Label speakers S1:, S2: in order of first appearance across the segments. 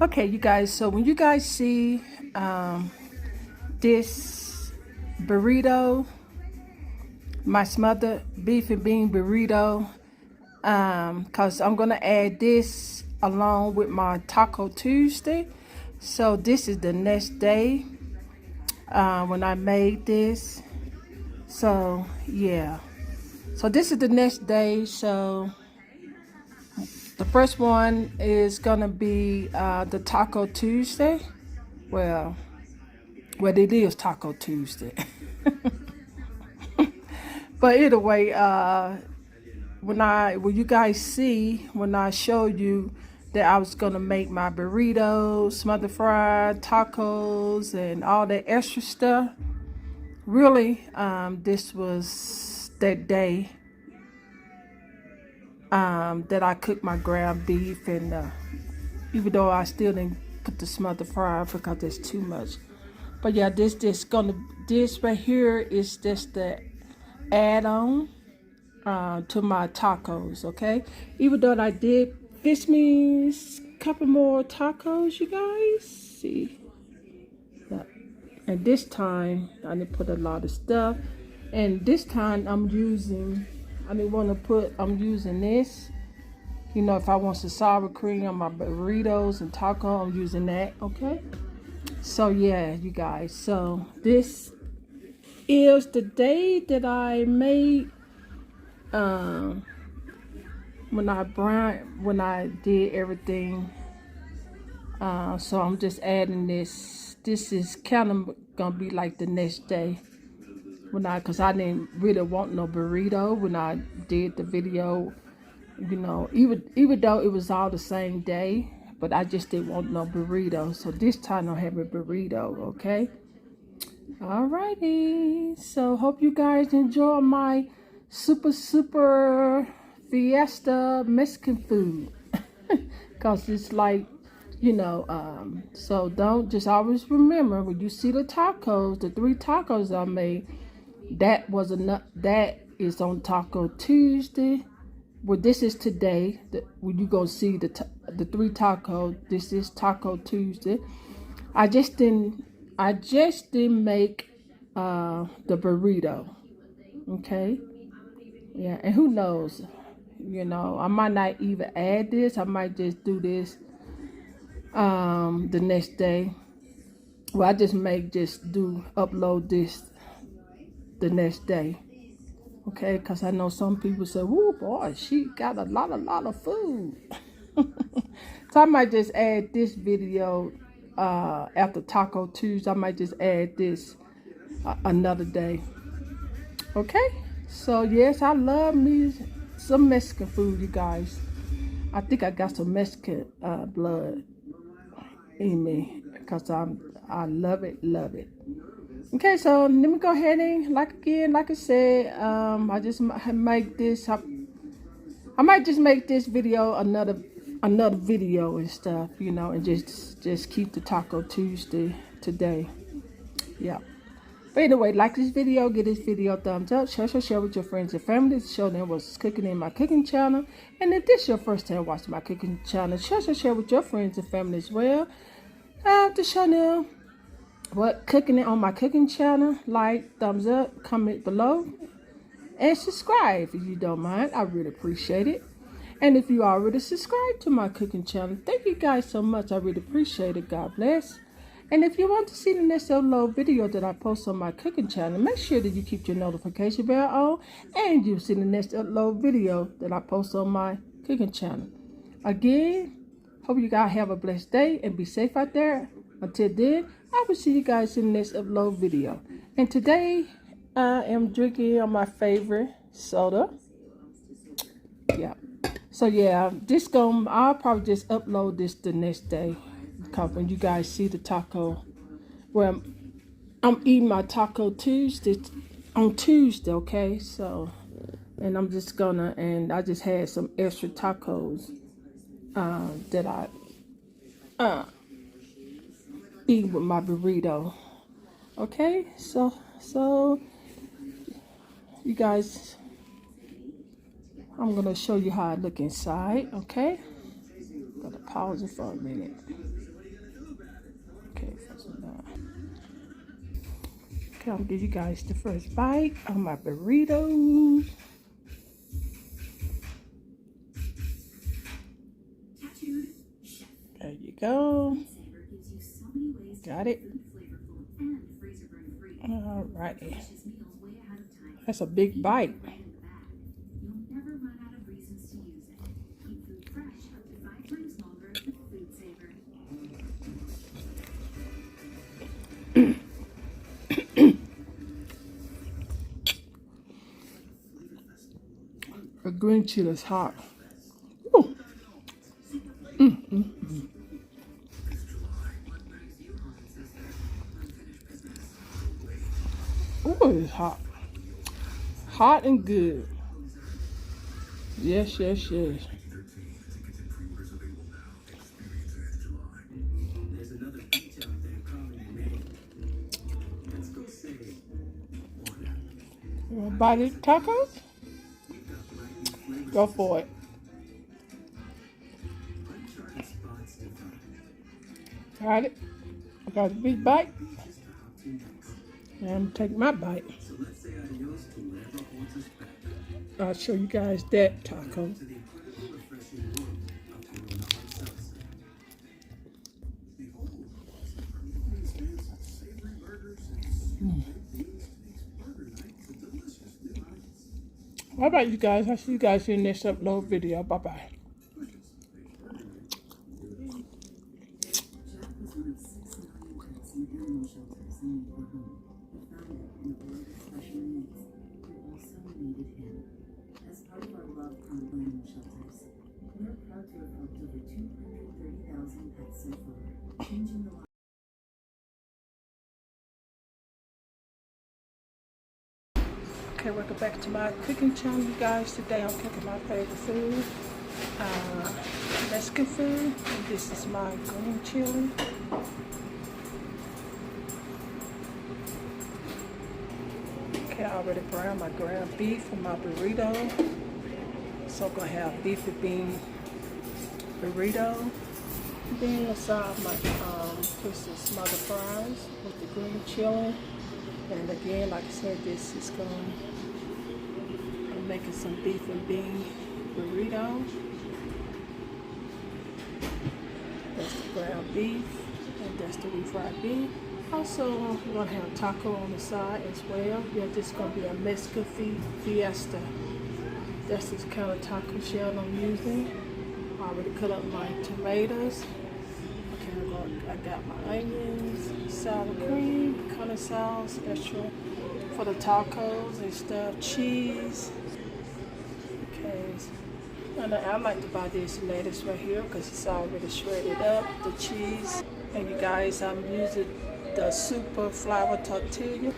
S1: Okay, you guys, so when you guys see this burrito, my smothered beef and bean burrito, because I'm going to add this along with my Taco Tuesday. So this is the next day when I made this. So, yeah. So this is the next day. So the first one is going to be the Taco Tuesday. Well, it is Taco Tuesday. But either way, when you guys see, when I showed you that I was gonna make my burritos, smothered fried tacos, and all that extra stuff, really, this was that day that I cooked my ground beef, and even though I still didn't put the smothered fried because there's too much. But yeah, this right here is just the add-on to my tacos, okay? Even though I did fish me a couple more tacos, you guys. See, yeah. And this time I didn't put a lot of stuff, and this time I'm using this. You know, if I want some sour cream on my burritos and taco, I'm using that, okay? So yeah, you guys, so this is the day that I made when I did everything. So I'm just adding this. This is kind of gonna be like the next day cause I didn't really want no burrito when I did the video. You know, even though it was all the same day, but I just didn't want no burrito. So this time I'll have a burrito, okay? Alrighty. So hope you guys enjoy my super fiesta Mexican food. Cause it's like, so don't just always remember when you see the tacos, the 3 tacos I made, that is on Taco Tuesday. Well, this is today. When you go see the 3 tacos, this is Taco Tuesday. I just didn't make the burrito. Okay. Yeah, and who knows? You know, I might not even add this. I might just do this the next day. Well, I just upload this the next day. Okay, because I know some people say, "Woo, boy, she got a lot of food." So I might just add this video after Taco Tuesday. I might just add this another day. Okay, so yes, I love me some Mexican food, you guys. I think I got some Mexican blood in me because I love it. Okay, so let me go ahead and like I said, I just make this. I might just make this video another video and stuff, you know, and just keep the Taco Tuesday today. Yeah. But anyway, like this video, give this video a thumbs up, share with your friends and family, show them what's cooking in my cooking channel. And if this is your first time watching my cooking channel, share with your friends and family as well. To show them what cooking on my cooking channel. Like, thumbs up, comment below, and subscribe if you don't mind. I really appreciate it. And if you already subscribed to my cooking channel, thank you guys so much. I really appreciate it. God bless. And if you want to see the next upload video that I post on my cooking channel, make sure that you keep your notification bell on, and you'll see the next upload video that I post on my cooking channel. Again, hope you guys have a blessed day and be safe out there. Until then, I will see you guys in the next upload video. And today, I am drinking on my favorite soda. Yeah. So yeah, I'll probably just upload this the next day. Because when you guys see the taco, well, I'm eating my Taco Tuesday on Tuesday, okay? So, and I just had some extra tacos that I eat with my burrito. Okay, so you guys, I'm gonna show you how I look inside. Okay, gotta pause it for a minute. Okay, first one. Okay, I'll give you guys the first bite on my burrito. There you go. Got it. Alrighty. That's a big bite. The green chili is hot. Ooh. Ooh, it's hot. Hot and good. Yes, yes, yes. You want to buy these tacos? Go for it. Got it. I got a big bite. And I'm taking my bite. I'll show you guys that taco. How about you guys? I'll see you guys in the next upload video. Bye-bye.
S2: As part of our Love Animal Shelters, we're proud to have helped over 230,000 pets so far, changing the lives.
S1: Okay, welcome back to my cooking channel, you guys. Today I'm cooking my favorite food, Mexican food. And this is my green chili. Okay, I already browned my ground beef for my burrito. So I'm gonna have beef and bean burrito. Then aside my put some smothered fries with the green chili. And again, like I said, this is I'm making some beef and bean burrito. That's the ground beef, and that's the refried beef. Also, we're gonna have taco on the side as well. Yeah, this is gonna be a Mexican fiesta. That's this kind of taco shell I'm using. I already cut up my tomatoes. I got my onions, sour cream, corn sauce, extra for the tacos and stuff, cheese. Okay, and I like to buy this lettuce right here because it's already shredded up, the cheese. And you guys, I'm using the super flour tortilla.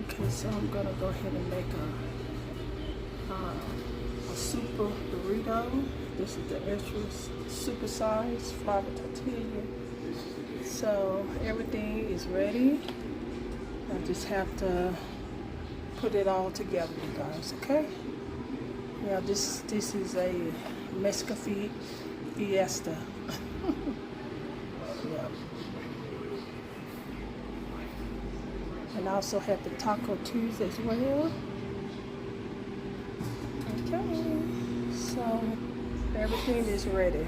S1: Okay, so I'm gonna go ahead and make a super burrito. This is the extra super size flour tortilla. So everything is ready. I just have to put it all together, you guys. Okay? Yeah, this is a Mexican fiesta. Yeah. And I also have the taco cheese as well. Okay. So everything is ready.